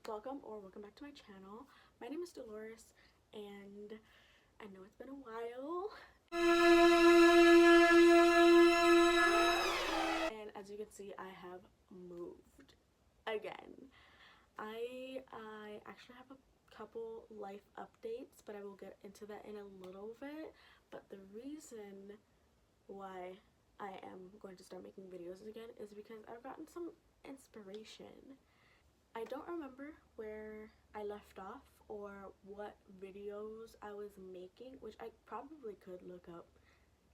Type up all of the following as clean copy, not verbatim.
Welcome back to my channel. My name is Dolores, and I know it's been a while. And as you can see, I have moved again. I actually have a couple life updates, but I will get into that in a little bit. But the reason why I am going to start making videos again is because I've gotten some inspiration. I don't remember where I left off or what videos I was making, which I probably could look up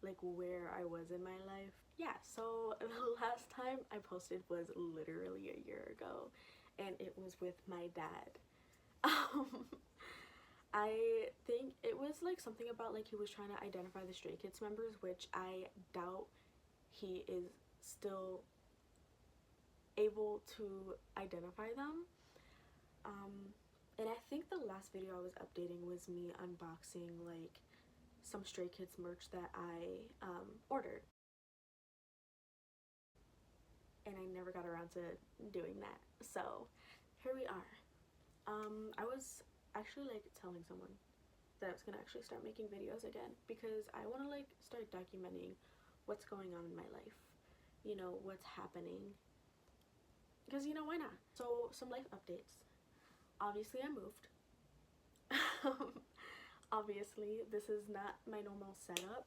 like where I was in my life. Yeah, so the last time I posted was literally a year ago, and it was with my dad. Um, I think it was like something about like he was trying to identify the Stray Kids members, which I doubt he is still able to identify them. And I think the last video I was updating was me unboxing like some Stray Kids merch that I ordered, and I never got around to doing that. So here we are. I was actually like telling someone that I was gonna actually start making videos again because I want to like start documenting what's going on in my life, you know, what's happening, because you know, why not? So some life updates. Obviously I moved. Obviously this is not my normal setup,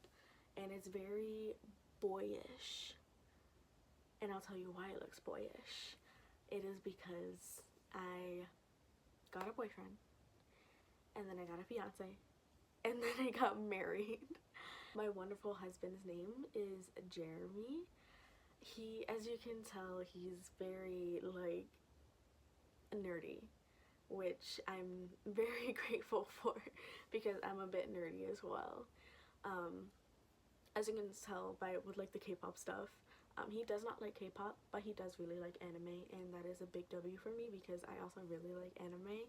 and it's very boyish, and I'll tell you why it looks boyish. It is because I got a boyfriend, and then I got a fiance, and then I got married. My wonderful husband's name is Jeremy. He, as you can tell, he's very like nerdy, which I'm very grateful for because I'm a bit nerdy as well. Um, as you can tell by with like the K-pop stuff, he does not like K-pop, but he does really like anime, and that is a big W for me because I also really like anime.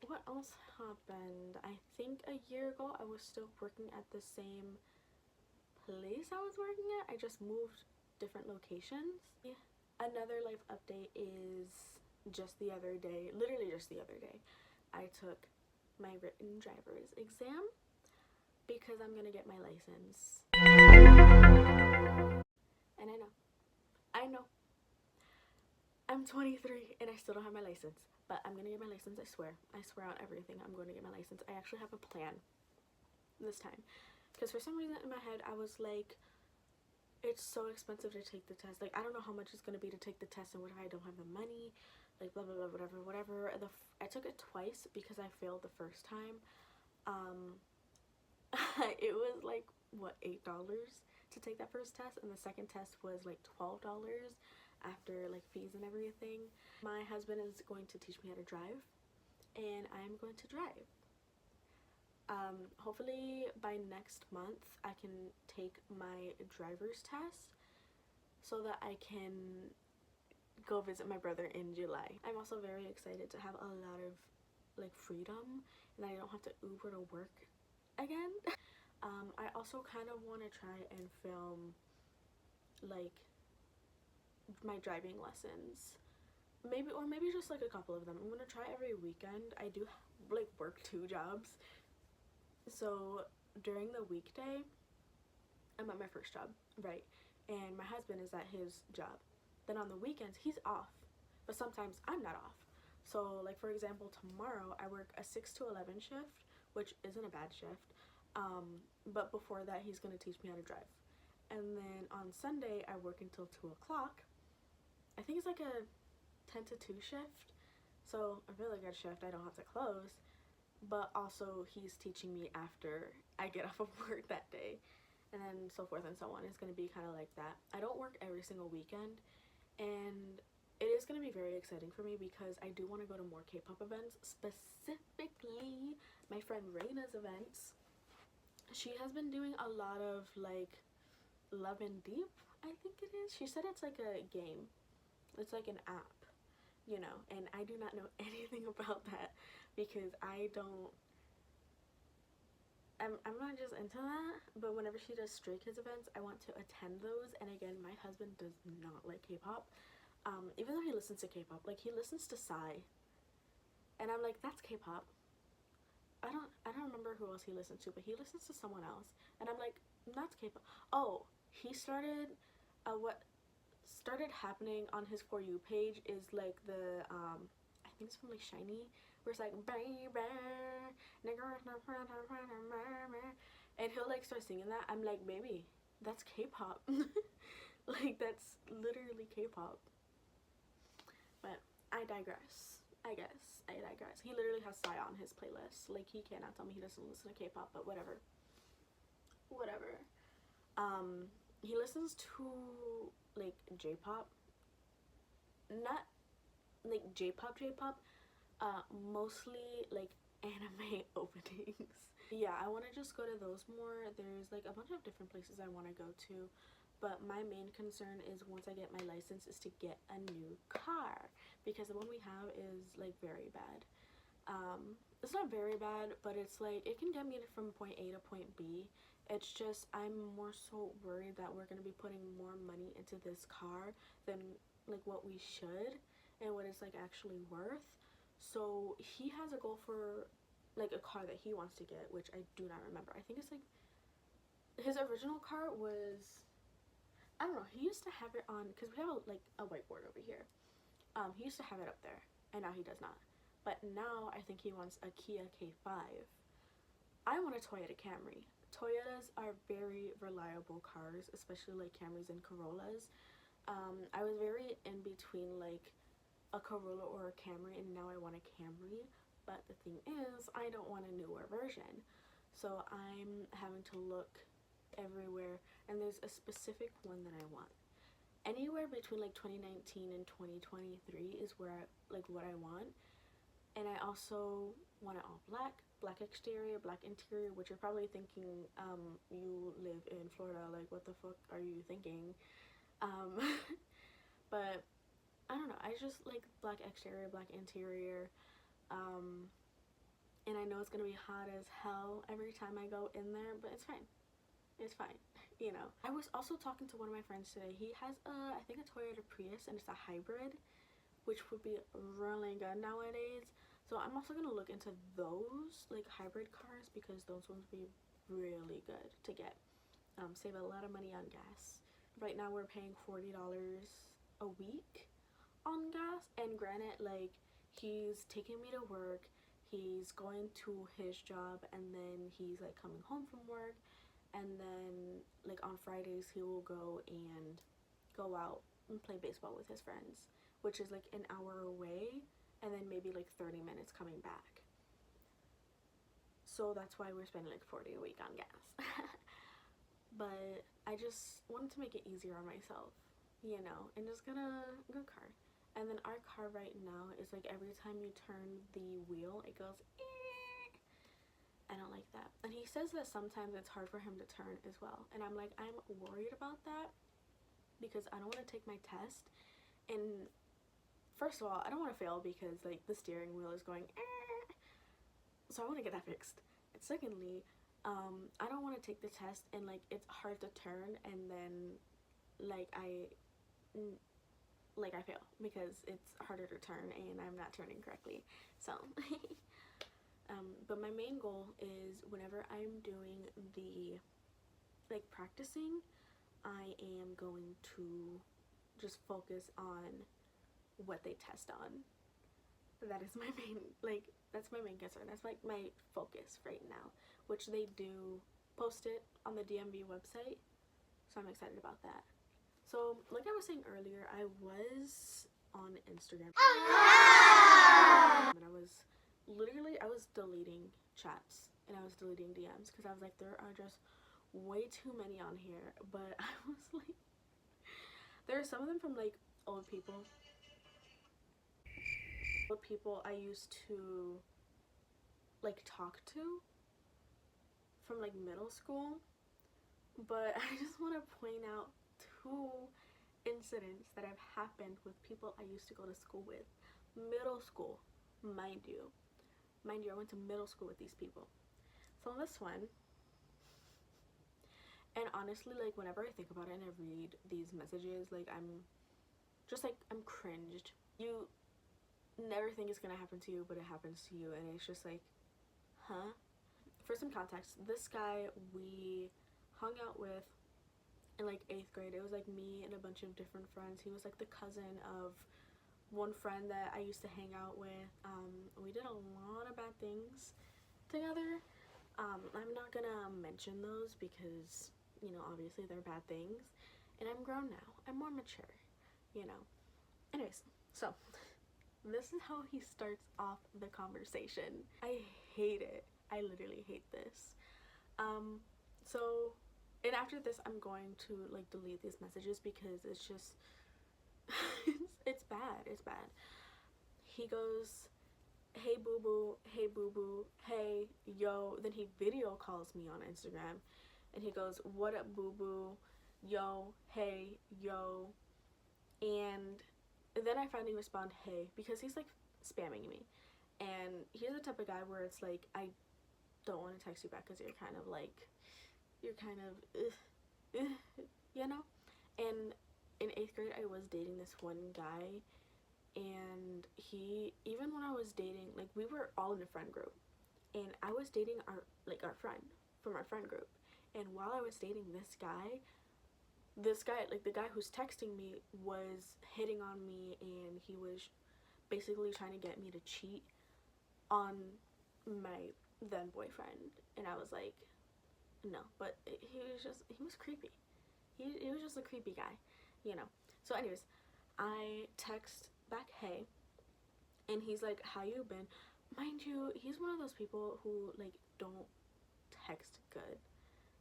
What else happened? I think a year ago I was still working at the same place I was working at. I just moved different locations. Another life update is just the other day, literally just the other day, I took my written driver's exam because I'm gonna get my license. And I know, I'm 23 and I still don't have my license, but I'm gonna get my license, I swear. I swear on everything, I'm going to get my license. I actually have a plan this time because for some reason in my head I was like, it's so expensive to take the test. Like, I don't know how much it's gonna be to take the test, and what if I don't have the money? Like, blah blah blah, whatever. I took it twice because I failed the first time. Um, it was like what, $8 to take that first test, and the second test was like $12 after like fees and everything. My husband is going to teach me how to drive, and I'm going to drive. Hopefully by next month I can take my driver's test so that I can go visit my brother in July. I'm also very excited to have a lot of like freedom and I don't have to Uber to work again. I also kind of want to try and film like my driving lessons, maybe just like a couple of them. I'm gonna try every weekend. I do like work 2 jobs, so during the weekday I'm at my first job, right, and my husband is at his job. Then on the weekends he's off, but sometimes I'm not off. So like for example, tomorrow I work a 6 to 11 shift, which isn't a bad shift, but before that he's gonna teach me how to drive. And then on Sunday I work until 2 o'clock. I think it's like a 10 to 2 shift, so a really good shift. I don't have to close, but also he's teaching me after I get off of work that day, and then so forth and so on. It's going to be kind of like that. I don't work every single weekend, and it is going to be very exciting for me because I do want to go to more K-pop events, specifically my friend Reina's events. She has been doing a lot of like Love and Deep, I think it is. She said it's like a game, it's like an app, you know, and I do not know anything about that because I'm not just into that. But whenever she does Stray Kids events, I want to attend those. And again, my husband does not like K-pop. even though he listens to K-pop, like he listens to Psy, and I'm like, that's K-pop. I don't remember who else he listens to, but he listens to someone else, and I'm like, that's K-pop. Oh, he started, what started happening on his For You page is like the I think it's from like SHINee, where it's like baby, and he'll like start singing that. I'm like, baby, that's K-pop. Like that's literally K-pop. But I digress. I digress. He literally has Psy on his playlist. Like he cannot tell me he doesn't listen to K-pop, but whatever. Whatever. He listens to like J-pop. Not like J-pop. Mostly like anime openings. Yeah, I want to just go to those more. There's like a bunch of different places I want to go to, but my main concern is once I get my license is to get a new car, because the one we have is like very bad. It's not very bad, but it's like it can get me from point A to point B. It's just I'm more so worried that we're gonna be putting more money into this car than like what we should and what it's like actually worth. So he has a goal for like a car that he wants to get, which I do not remember. I think it's like his original car was, I don't know, he used to have it on, because we have like a whiteboard over here. He used to have it up there, and now he does not. But now I think he wants a Kia K5. I want a Toyota Camry. Toyotas are very reliable cars, especially like Camrys and Corollas. I was very in between like a Corolla or a Camry, and now I want a Camry. But the thing is, I don't want a newer version. So I'm having to look everywhere, and there's a specific one that I want. Anywhere between like 2019 and 2023 is where like what I want. And I also want it all black exterior, black interior, which you're probably thinking, you live in Florida, like what the fuck are you thinking? But I don't know, I just like black exterior, black interior, and I know it's gonna be hot as hell every time I go in there, but it's fine. It's fine, you know. I was also talking to one of my friends today. He has I think a Toyota Prius, and it's a hybrid, which would be really good nowadays. So I'm also gonna look into those like hybrid cars, because those ones would be really good to get. Save a lot of money on gas. Right now we're paying $40 a week on gas, and granted, like he's taking me to work, he's going to his job, and then he's like coming home from work, and then like on Fridays he will go out and play baseball with his friends, which is like an hour away, and then maybe like 30 minutes coming back. So that's why we're spending like 40 a week on gas. But I just wanted to make it easier on myself, you know, and just get a good car. And then our car right now is like every time you turn the wheel, it goes eek. I don't like that. And he says that sometimes it's hard for him to turn as well. And I'm like, I'm worried about that, because I don't want to take my test. And first of all, I don't want to fail because like the steering wheel is going eek. So I want to get that fixed. And secondly, I don't want to take the test and like it's hard to turn, and then like I fail because it's harder to turn and I'm not turning correctly. So but my main goal is whenever I'm doing the like practicing, I am going to just focus on what they test on. That is my main, like, that's my main concern. That's like my focus right now, which they do post it on the DMV website, so I'm excited about that. So like I was saying earlier, I was on Instagram, and I was deleting chats, and I was deleting DMs, because I was like, there are just way too many on here. But I was like, there are some of them from like old people I used to like talk to from like middle school. But I just want to point out 2 incidents that have happened with people I used to go to school with. Middle school, mind you, I went to middle school with these people. So this one, and honestly, like whenever I think about it and I read these messages, like I'm just like I'm cringed. You never think it's gonna happen to you, but it happens to you, and it's just like, huh? For some context, this guy we hung out with in like 8th grade. It was like me and a bunch of different friends. He was like the cousin of one friend that I used to hang out with. We did a lot of bad things together. I'm not gonna mention those because, you know, obviously they're bad things. And I'm grown now. I'm more mature, you know. Anyways, so this is how he starts off the conversation. I hate it. I literally hate this. So, and after this, I'm going to like delete these messages because it's just, it's bad. It's bad. He goes, hey boo boo, hey boo boo, hey yo. Then he video calls me on Instagram, and he goes, what up boo boo, yo, hey yo, and then I finally respond hey because he's like spamming me, and he's the type of guy where it's like I don't want to text you back because you're kind of you know. And in 8th grade, I was dating this one guy, and he, even when I was dating, like we were all in a friend group, and I was dating our friend from our friend group, and while I was dating this guy, like the guy who's texting me was hitting on me, and he was basically trying to get me to cheat on my then boyfriend, and I was like, no, but he was creepy. He was just a creepy guy, you know. So anyways, I text back hey, and he's like, how you been? Mind you, he's one of those people who like don't text good.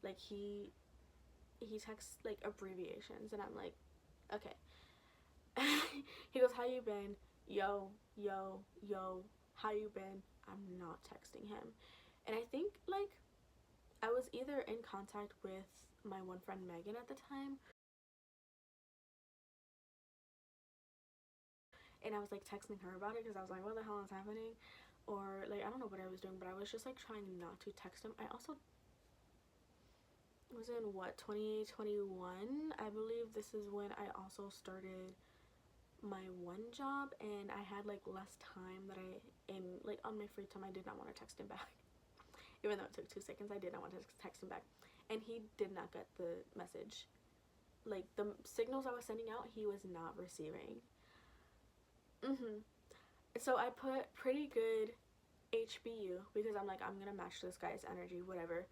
Like he texts like abbreviations, and I'm like, okay. He goes, how you been? Yo, yo, yo, how you been? I'm not texting him. And I think like I was either in contact with my one friend Megan at the time, and I was like texting her about it because I was like, what the hell is happening? Or like I don't know what I was doing, but I was just like trying not to text him. I also was in what, 2021, I believe. This is when I also started my one job, and I had like less time that I, in like on my free time, I did not want to text him back. Even though it took 2 seconds, I did not want to text him back, and he did not get the message. Like the signals I was sending out, he was not receiving. So I put pretty good HBU because I'm like, I'm gonna match this guy's energy, whatever.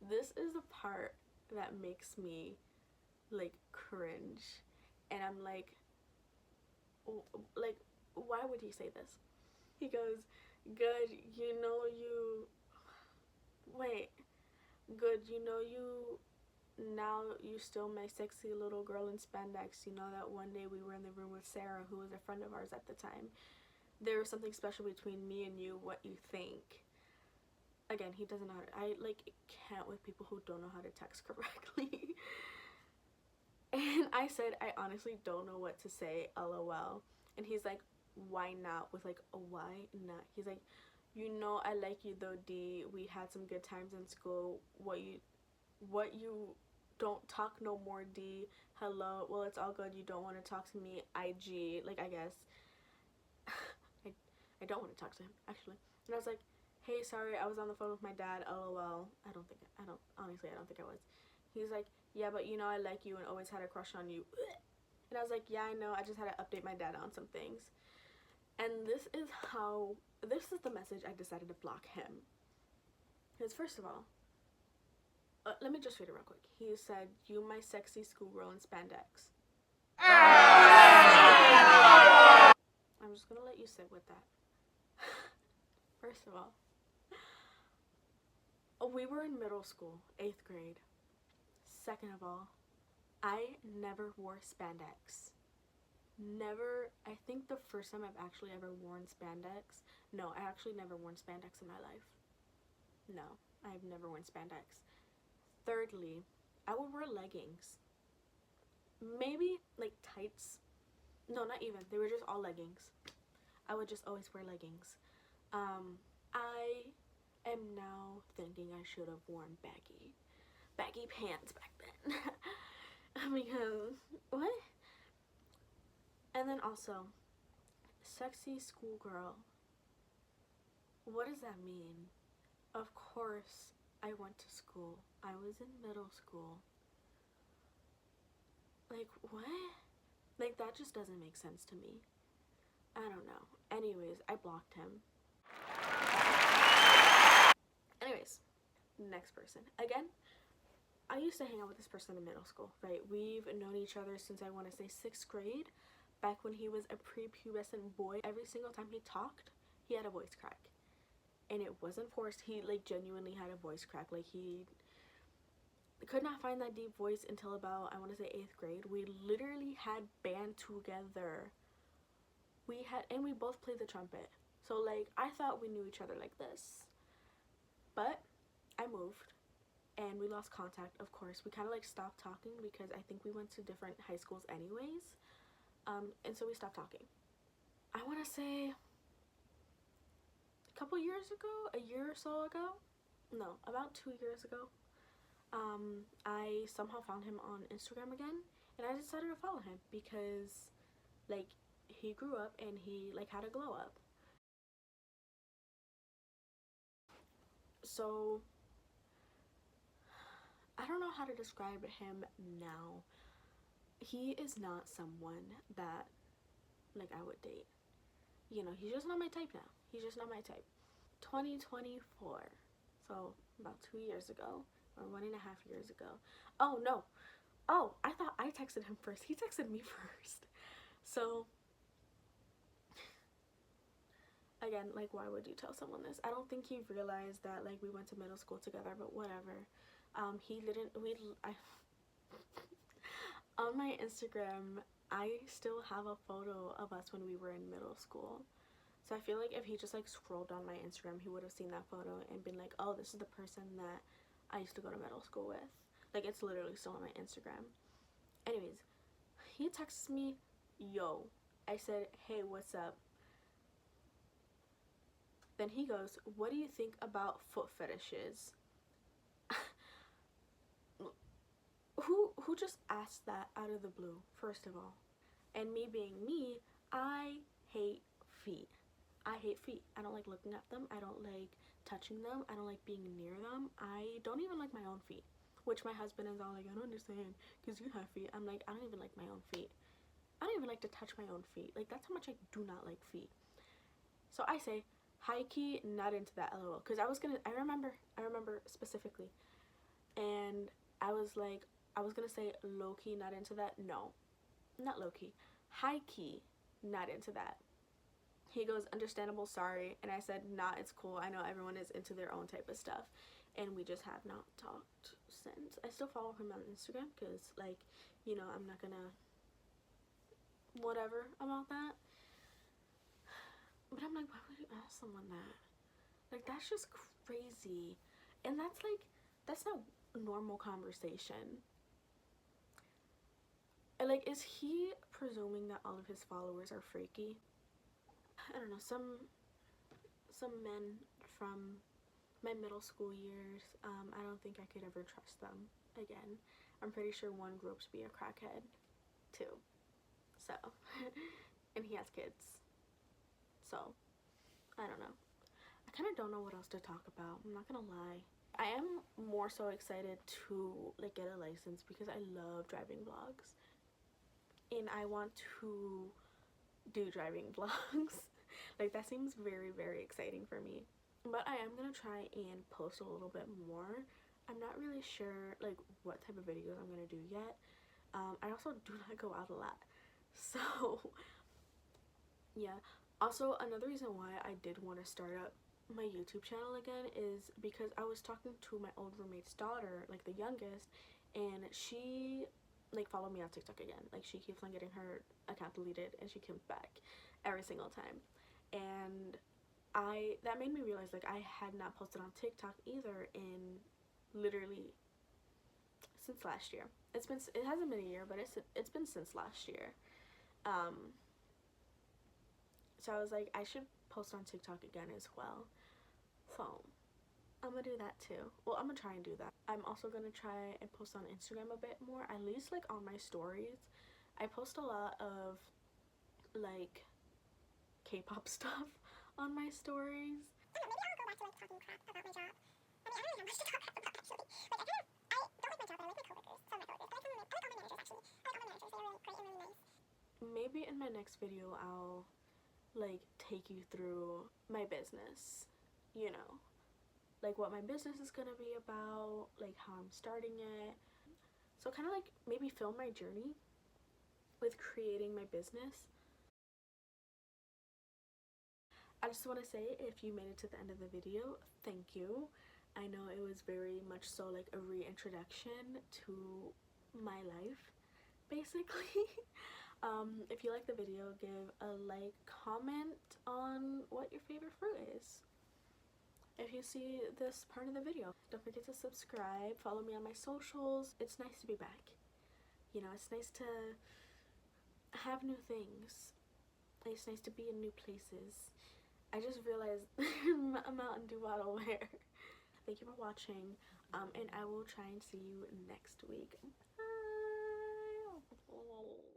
This is the part that makes me like cringe, and I'm like, like, why would he say this? He goes, good, you know you, wait, good, you know you, now you still my sexy little girl in spandex. You know that one day we were in the room with Sarah, who was a friend of ours at the time. There was something special between me and you, what you think. Again, he doesn't know how to, I like can't with people who don't know how to text correctly. And I said, I honestly don't know what to say, lol. And he's like, why not? With like a why not? He's like, you know I like you though, D. We had some good times in school. What you don't talk no more, D. Hello. Well, it's all good. You don't want to talk to me. IG. Like, I guess. I don't want to talk to him, actually. And I was like, hey, sorry, I was on the phone with my dad, lol. Honestly, I don't think I was. He's like, yeah, but you know I like you and always had a crush on you. And I was like, yeah, I know, I just had to update my dad on some things. And this is the message I decided to block him. Because first of all, let me just read it real quick. He said, you my sexy schoolgirl in spandex. I'm just gonna let you sit with that. First of all, we were in middle school, 8th grade. Second of all, I never wore spandex. Never. I think the first time I've actually ever worn spandex. No, I actually never worn spandex in my life. No, I've never worn spandex. Thirdly, I would wear leggings. Maybe like tights. No, not even. They were just all leggings. I would just always wear leggings. I am now thinking I should have worn baggy. baggy pants back then. Because, what? And then also, sexy schoolgirl. What does that mean? Of course, I went to school. I was in middle school. Like, what? Like, that just doesn't make sense to me. I don't know. Anyways, I blocked him. Anyways, next person. Again, I used to hang out with this person in middle school, right? We've known each other since I want to say 6th grade, back when he was a prepubescent boy. Every single time he talked, he had a voice crack. And it wasn't forced. He, like, genuinely had a voice crack. Like, he could not find that deep voice until about, I want to say 8th grade. We literally had band together. And we both played the trumpet. So, like, I thought we knew each other like this. But I moved and we lost contact, of course. We kind of, like, stopped talking because I think we went to different high schools anyways. And so we stopped talking. I want to say a couple years ago, a year or so ago. No, about 2 years ago. I somehow found him on Instagram again, and I decided to follow him because, like, he grew up and he, like, had a glow up. So I don't know how to describe him now. He is not someone that, like, I would date. You know, he's just not my type now. He's just not my type. 2024, so about 2 years ago, or 1.5 years ago. Oh, no. Oh, I thought I texted him first. He texted me first. So, again, like, why would you tell someone this? I don't think he realized that, like, we went to middle school together, but whatever. He didn't, on my Instagram, I still have a photo of us when we were in middle school. So I feel like if he just, like, scrolled on my Instagram, he would have seen that photo and been like, oh, this is the person that I used to go to middle school with. Like, it's literally still on my Instagram. Anyways, he texts me, yo. I said, hey, what's up? Then he goes, what do you think about foot fetishes? Who just asked that out of the blue, first of all? And me being me, I hate feet. I hate feet. I don't like looking at them. I don't like touching them. I don't like being near them. I don't even like my own feet. Which my husband is all like, I don't understand because you have feet. I'm like, I don't even like my own feet. I don't even like to touch my own feet. Like, that's how much I do not like feet. So I say, high key, not into that, lol. Because I remember specifically. And I was like, I was gonna say low key, not into that. No, not low key. High key, not into that. He goes, understandable, sorry. And I said, nah, it's cool. I know everyone is into their own type of stuff. And we just have not talked since. I still follow him on Instagram because, like, you know, I'm not gonna whatever about that. But I'm like, why would you ask someone that? Like, that's just crazy. And that's, like, that's not normal conversation. And, like, is he presuming that all of his followers are freaky? I don't know, some men from my middle school years, I don't think I could ever trust them again. I'm pretty sure one grew up to be a crackhead too. So, and he has kids. So, I don't know. I kind of don't know what else to talk about. I'm not gonna lie. I am more so excited to, like, get a license because I love driving vlogs. And I want to do driving vlogs. Like, that seems very, very exciting for me. But I am gonna try and post a little bit more. I'm not really sure, like, what type of videos I'm gonna do yet. I also do not go out a lot. So, yeah. Also, another reason why I did want to start up my YouTube channel again is because I was talking to my old roommate's daughter, like the youngest, and she, like, followed me on TikTok again. Like, she keeps on getting her account deleted and she comes back every single time. And that made me realize, like, I had not posted on TikTok either in literally since last year. It hasn't been a year, but it's been since last year. So I was like, I should post on TikTok again as well. So I'm gonna do that too. Well, I'm gonna try and do that. I'm also gonna try and post on Instagram a bit more, at least like on my stories. I post a lot of like K-pop stuff on my stories. I don't know, maybe I'll go back to like talking crap about my job. I mean, I don't really have much to talk about actually. Like, I don't like my job, but I like my coworkers. Some of my coworkers. But I like all my managers actually. I like all my managers. They're really great and really nice. Maybe in my next video I'll like take you through my business, you know, like what my business is gonna be about, like how I'm starting it. So kind of like maybe film my journey with creating my business. I just want to say, if you made it to the end of the video, thank you. I know it was very much so like a reintroduction to my life, basically. If you like the video, give a like, comment on what your favorite fruit is. If you see this part of the video, don't forget to subscribe, follow me on my socials. It's nice to be back. You know, it's nice to have new things. It's nice to be in new places. I just realized a Mountain Dew bottle wear. Thank you for watching, and I will try and see you next week. Bye.